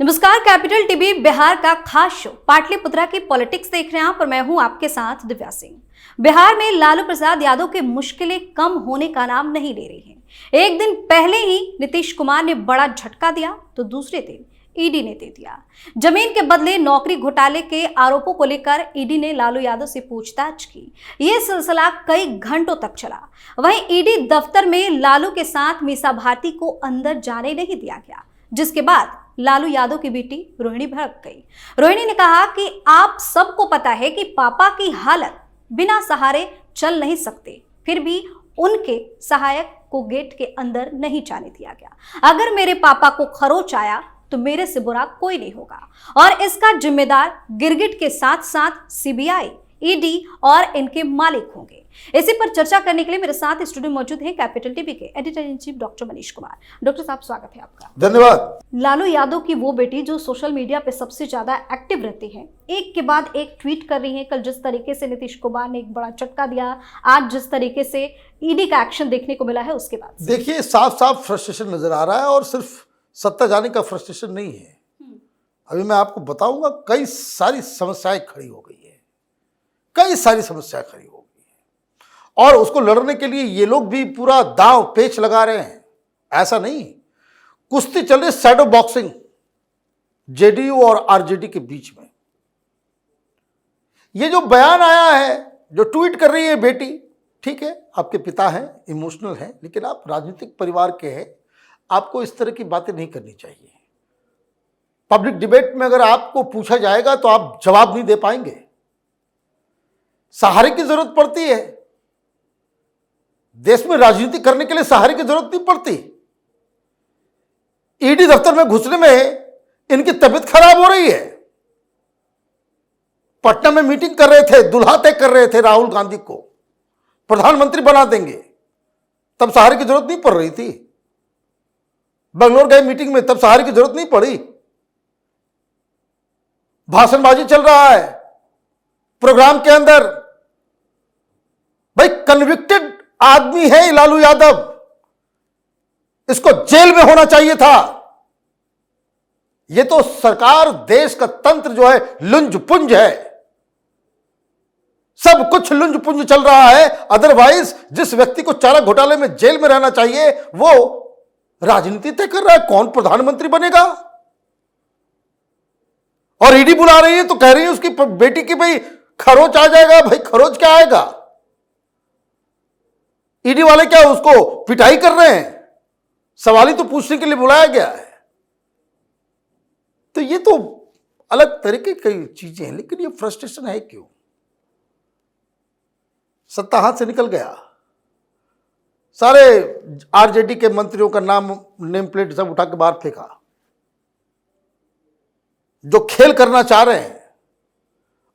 नमस्कार, capital TV Bihar का खास शो पाटलिपुत्रा की पॉलिटिक्स देख रहे हैं आप और मैं हूं आपके साथ दिव्या सिंह। बिहार में लालू प्रसाद यादव की मुश्किलें कम होने का नाम नहीं ले रही हैं। एक दिन पहले ही नीतीश कुमार ने बड़ा झटका दिया तो दूसरे दिन ईडी ने दे दिया। जमीन के बदले नौकरी घोटाले के आरोपों को लेकर ईडी ने लालू यादव से पूछताछ की। यह सिलसिला कई घंटों तक चला। वहीं ईडी दफ्तर में लालू के साथ मीसा भारती को अंदर जाने नहीं दिया गया, जिसके बाद लालू यादव की बेटी रोहिणी भड़क गई। रोहिणी ने कहा कि आप सबको पता है कि पापा की हालत बिना सहारे चल नहीं सकते, फिर भी उनके सहायक को गेट के अंदर नहीं जाने दिया गया। अगर मेरे पापा को खरोच आया तो मेरे से बुरा कोई नहीं होगा और इसका जिम्मेदार गिरगिट के साथ साथ सीबीआई, ईडी और इनके मालिक होंगे। इसी पर चर्चा करने के लिए मेरे साथ स्टूडियो मौजूद है कैपिटल टीवी के editor in chief doctor Manish Kumar. Doctor साहब, स्वागत है आपका। धन्यवाद। लालू यादव की वो बेटी जो सोशल मीडिया पे सबसे ज्यादा एक्टिव रहती है, एक के बाद एक ट्वीट कर रही है। कल जिस तरीके से नीतीश कुमार ने एक बड़ा झटका दिया, आज जिस तरीके से ईडी का एक्शन देखने को मिला है, उसके बाद देखिए साफ साफ फ्रस्ट्रेशन नजर आ रहा है और सिर्फ सत्ता जाने का फ्रस्ट्रेशन नहीं है। अभी मैं आपको बताऊंगा, कई सारी समस्याएं खड़ी हो गई है, कई सारी समस्याएं खड़ी हो गई है और उसको लड़ने के लिए ये लोग भी पूरा दांव पेच लगा रहे हैं। ऐसा नहीं, कुश्ती चल रही है, शैडो बॉक्सिंग जेडीयू और आरजेडी के बीच में। ये जो बयान आया है, जो ट्वीट कर रही है बेटी, ठीक है, आपके पिता हैं, इमोशनल हैं, लेकिन आप राजनीतिक परिवार के हैं, आपको इस तरह की बातें नहीं करनी चाहिए। पब्लिक डिबेट में अगर आपको पूछा जाएगा तो आप जवाब नहीं दे पाएंगे। सहारे की जरूरत पड़ती है, देश में राजनीति करने के लिए सहारे की जरूरत नहीं पड़ती। ईडी दफ्तर में घुसने में इनकी तबीयत खराब हो रही है। पटना में मीटिंग कर रहे थे, दुल्हा तय कर रहे थे राहुल गांधी को प्रधानमंत्री बना देंगे, तब सहारे की जरूरत नहीं पड़ रही थी। बंगलोर गए मीटिंग में, तब सहारे की जरूरत नहीं पड़ी। भाषणबाजी चल रहा है प्रोग्राम के अंदर। भाई कन्विक्टेड आदमी है लालू यादव, इसको जेल में होना चाहिए था। यह तो सरकार, देश का तंत्र जो है लुंज पुंज है, सब कुछ लुंज पुंज चल रहा है। अदरवाइज जिस व्यक्ति को चारा घोटाले में जेल में रहना चाहिए वो राजनीति तय कर रहा है कौन प्रधानमंत्री बनेगा। और ईडी बुला रही है तो कह रही है उसकी बेटी की भाई खरोच आ जाएगा। भाई खरोच क्या आएगा? ईडी वाले क्या उसको पिटाई कर रहे हैं? सवाल ही तो पूछने के लिए बुलाया गया है। तो ये तो अलग तरीके की चीजें हैं, लेकिन ये फ्रस्ट्रेशन है क्यों? सत्ता हाथ से निकल गया, सारे आरजेडी के मंत्रियों का नाम, नेम प्लेट सब उठा के बाहर फेंका। जो खेल करना चाह रहे हैं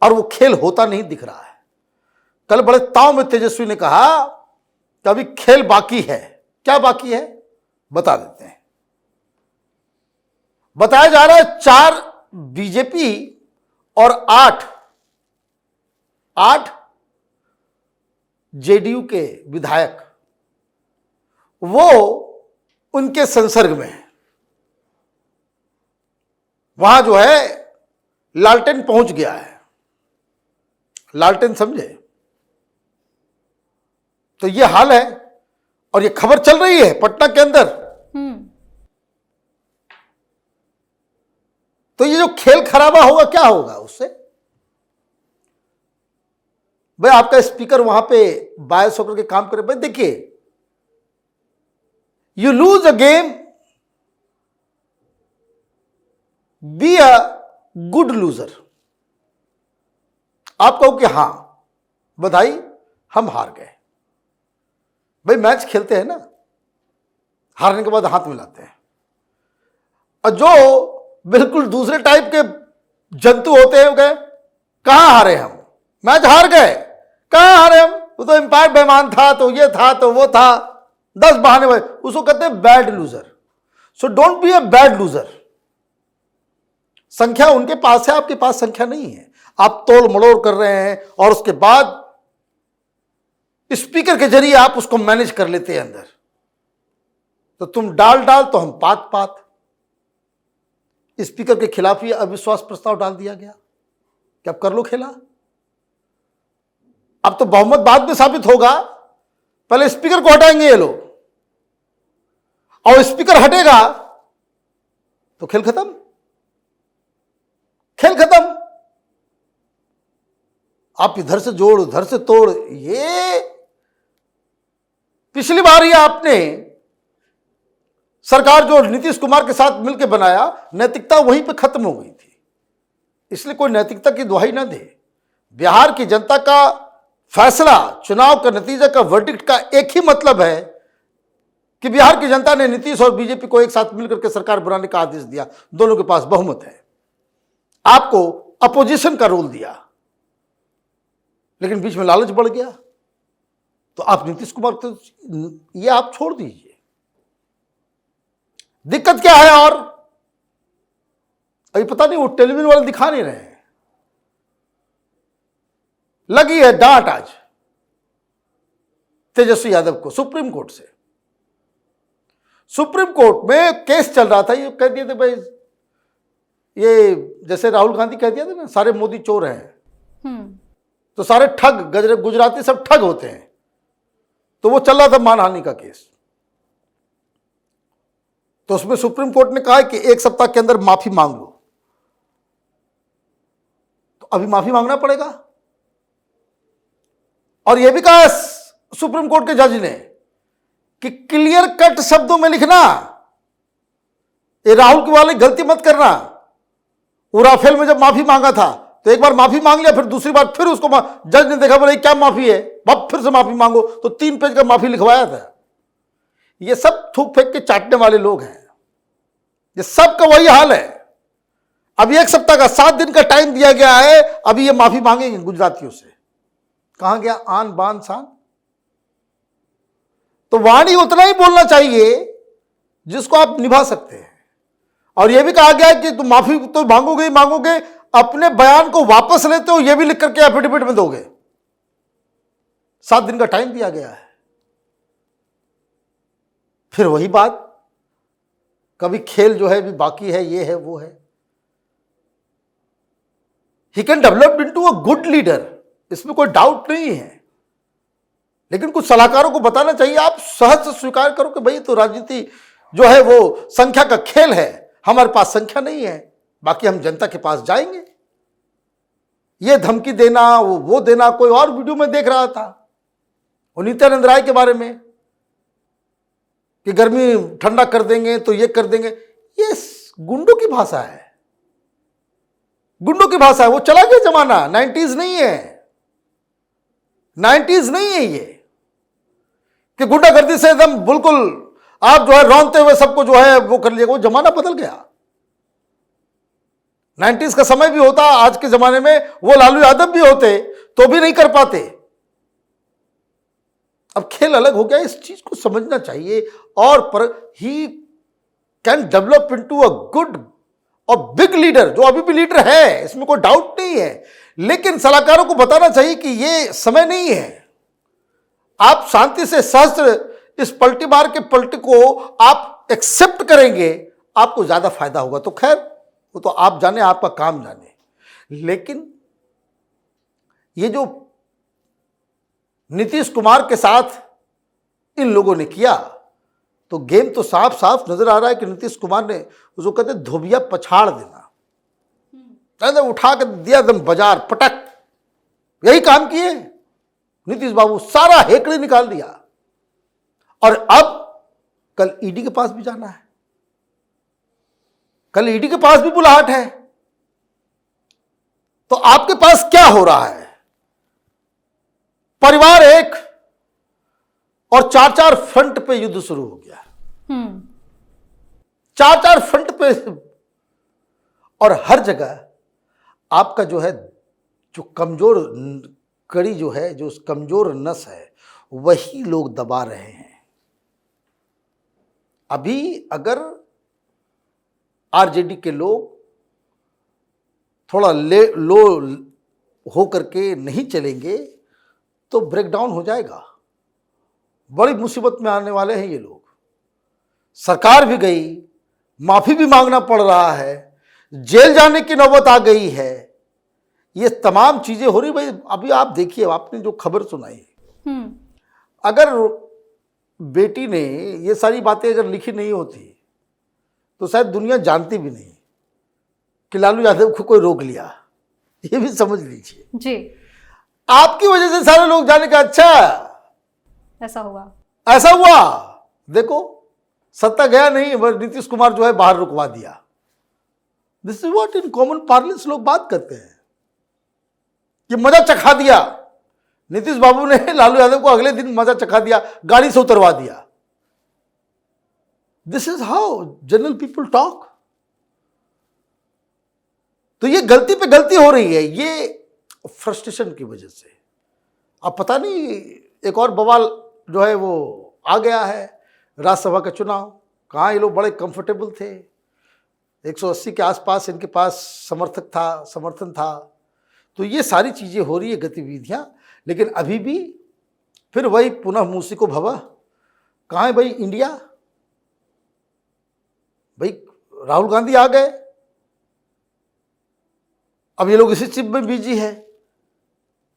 और वो खेल होता नहीं दिख रहा है। कल बड़े ताव में तेजस्वी ने कहा कि अभी खेल बाकी है। क्या बाकी है बता देते हैं। बताया जा रहा है 4 बीजेपी और 8 जेडीयू के विधायक वो उनके संसर्ग में है। वहां जो है लालटेन पहुंच गया है। लालटेन समझे? तो ये हाल है और ये खबर चल रही है पटना के अंदर। तो ये जो खेल खराबा होगा, क्या होगा उससे? भाई आपका स्पीकर वहां पे बायस होकर के काम करे। भाई देखिए, you lose a game, be a good loser. आप कहो कि हां बधाई हम हार गए। भाई मैच खेलते हैं ना, हारने के बाद हाथ मिलाते हैं। और जो बिल्कुल दूसरे टाइप के जंतु होते हैं, गए कहां हारे हम, मैच हार गए, कहां हारे हम, वो तो एम्पायर बेईमान था, तो ये था, तो वो था, 10 बहाने भाई, उसको कहते हैं bad loser. So don't be a bad loser. संख्या उनके पास है, आपके पास संख्या नहीं है। आप तोड़ मड़ोड़ कर रहे हैं और उसके बाद स्पीकर के जरिए आप उसको मैनेज कर लेते हैं अंदर। तो तुम डाल तो हम पात। स्पीकर के खिलाफ ही अविश्वास प्रस्ताव डाल दिया गया कि अब कर लो खेला। अब तो बहुमत बाद में साबित होगा, पहले स्पीकर को हटाएंगे ये लोग, और स्पीकर हटेगा तो खेल खत्म, खेल खत्म। आप इधर से जोड़ उधर से तोड़, ये पिछली बार ही आपने सरकार जो नीतीश कुमार के साथ मिलकर बनाया, नैतिकता वहीं पे खत्म हो गई थी। इसलिए कोई नैतिकता की दुहाई ना दे। बिहार की जनता का फैसला, चुनाव का नतीजा का वर्डिक्ट का एक ही मतलब है कि बिहार की जनता ने नीतीश और बीजेपी को एक साथ मिलकर के सरकार बनाने का आदेश दिया। दोनों के पास बहुमत है, आपको अपोजिशन का रोल दिया, लेकिन बीच में लालच बढ़ गया तो आप नीतीश कुमार तो ये आप छोड़ दीजिए। दिक्कत क्या है? और अभी पता नहीं, वो टेलीविजन वाले दिखा नहीं रहे हैं। लगी है डांट आज तेजस्वी यादव को सुप्रीम कोर्ट से। सुप्रीम कोर्ट में केस चल रहा था, ये कह दिए थे भाई, ये जैसे राहुल गांधी कह दिया था ना, सारे मोदी चोर हैं, तो सारे ठग, गुजराती सब ठग होते हैं। तो वो चल रहा था मानहानि का केस। तो उसमें सुप्रीम कोर्ट ने कहा कि 1 सप्ताह के अंदर माफी मांग लो। तो अभी माफी मांगना पड़ेगा। और यह भी कहा सुप्रीम कोर्ट के जज ने कि क्लियर कट शब्दों में लिखना, ये राहुल की वाली गलती मत करना। वो राफेल में जब माफी मांगा था तो एक बार माफी मांग लिया, फिर दूसरी बार फिर उसको जज ने देखा, बोले क्या माफी है, अब फिर से माफी मांगो, तो 3 पेज का माफी लिखवाया था। ये सब थूक फेंक के चाटने वाले लोग हैं, ये सब का वही हाल है। अभी 1 सप्ताह का 7 दिन का टाइम दिया गया है, अभी ये माफी मांगेंगे गुजरातियों से। कहां गया आन बान शान? तो वाणी उतना ही बोलना चाहिए जिसको आप निभा सकते हैं। और यह भी कहा गया है कि तुम माफी तो मांगोगे ही मांगोगे, अपने बयान को वापस लेते हो, यह भी लिख करके एफिडेविट में दोगे। 7 दिन का टाइम दिया गया है। फिर वही बात, कभी खेल जो है भी बाकी है, ये है वो है। He can develop into a good leader, इसमें कोई डाउट नहीं है, लेकिन कुछ सलाहकारों को बताना चाहिए। आप सहज से स्वीकार करो कि भाई तो राजनीति जो है वो संख्या का खेल है, हमारे पास संख्या नहीं है, बाकी हम जनता के पास जाएंगे। ये धमकी देना, वो देना। कोई और वीडियो में देख रहा था वो नित्यानंद राय के बारे में कि गर्मी ठंडा कर देंगे तो ये कर देंगे। ये गुंडों की भाषा है, गुंडों की भाषा है। वो चला गया जमाना, 90s नहीं है, 90s नहीं है ये कि गुंडागर्दी से एकदम बिल्कुल आप जो है रौंदते हुए सबको जो है वो कर लिएगा। वो जमाना बदल गया। 90s का समय भी होता, आज के जमाने में वो लालू यादव भी होते तो भी नहीं कर पाते। अब खेल अलग हो गया, इस चीज को समझना चाहिए। और पर he can develop into a good और बिग लीडर, जो अभी भी लीडर है, इसमें कोई डाउट नहीं है। लेकिन सलाहकारों को बताना चाहिए कि ये समय नहीं है। आप शांति से सहस्त्र इस पलटी मार के पलटी को आप एक्सेप्ट करेंगे, आपको ज्यादा फायदा होगा। तो खैर वो तो आप जाने, आपका काम जाने। लेकिन ये जो नीतीश कुमार के साथ इन लोगों ने किया, तो गेम तो साफ साफ नजर आ रहा है कि नीतीश कुमार ने उसको कहते धोबिया पछाड़ देना, उठा कर दिया एकदम बाजार पटक। यही काम किए नीतीश बाबू, सारा हेकड़ी निकाल दिया। और अब कल ईडी के पास भी जाना है, कल ईडी के पास भी बुलाहट है। तो आपके पास क्या हो रहा है? परिवार एक और 4-4 फ्रंट पे युद्ध शुरू हो गया। 4-4 फ्रंट पे, और हर जगह आपका जो है, जो कमजोर कड़ी जो है, जो कमजोर नस है, वही लोग दबा रहे हैं। अभी अगर आरजेडी के लोग थोड़ा लो हो करके नहीं चलेंगे तो ब्रेकडाउन हो जाएगा। बड़ी मुसीबत में आने वाले हैं ये लोग। सरकार भी गई, माफी भी मांगना पड़ रहा है, जेल जाने की नौबत आ गई है, ये तमाम चीजें हो रही। भाई अभी आप देखिए, आपने जो खबर सुनाई, अगर बेटी ने ये सारी बातें अगर लिखी नहीं होती तो शायद दुनिया जानती भी नहीं कि लालू यादव को कोई रोक लिया। ये भी समझ लीजिए जी, आपकी वजह से सारे लोग जाने का अच्छा ऐसा हुआ, ऐसा हुआ। देखो सत्ता गया नहीं, नीतीश कुमार जो है बाहर रुकवा दिया। This is what in common parlance लोग बात करते हैं कि मजा चखा दिया। नीतीश बाबू ने लालू यादव को अगले दिन मजा चखा दिया, गाड़ी से उतरवा दिया। This is how general people talk. तो ये गलती पे गलती हो रही है, ये फ्रस्ट्रेशन की वजह से। अब पता नहीं एक और बवाल जो है वो आ गया है, राज्यसभा का चुनाव। कहाँ ये लोग बड़े कंफर्टेबल थे, 180 के आसपास इनके पास समर्थन था। तो ये सारी चीज़ें हो रही है, गतिविधियाँ, लेकिन अभी भी फिर वही पुनः मूसी को भवा। कहाँ है भाई इंडिया? भाई राहुल गांधी आ गए, अब ये लोग इसी चिप में बिजी है,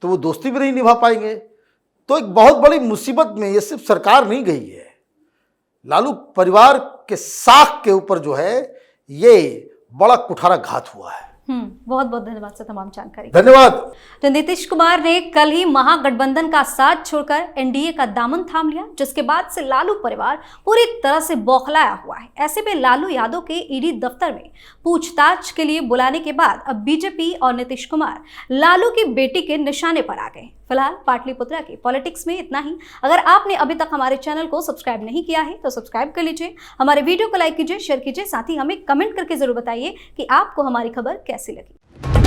तो वो दोस्ती भी नहीं निभा पाएंगे। तो एक बहुत बड़ी मुसीबत में ये सिर्फ सरकार नहीं गई है, लालू परिवार के साख के ऊपर जो है ये बड़ा कुठारा घात हुआ है। बहुत बहुत धन्यवाद सर तमाम जानकारी। धन्यवाद। तो नीतीश कुमार ने कल ही महागठबंधन का साथ छोड़कर एनडीए का दामन थाम लिया, जिसके बाद से लालू परिवार पूरी तरह से बौखलाया हुआ है। ऐसे में लालू यादव के ईडी दफ्तर में पूछताछ के लिए बुलाने के बाद अब बीजेपी और नीतीश कुमार लालू की बेटी के निशाने पर आ गए। फिलहाल पाटलिपुत्रा की पॉलिटिक्स में इतना ही। अगर आपने अभी तक हमारे चैनल को सब्सक्राइब नहीं किया है तो सब्सक्राइब कर लीजिए, हमारे वीडियो को लाइक कीजिए, शेयर कीजिए, साथ ही हमें कमेंट करके जरूर बताइए कि आपको हमारी खबर कैसी लगी।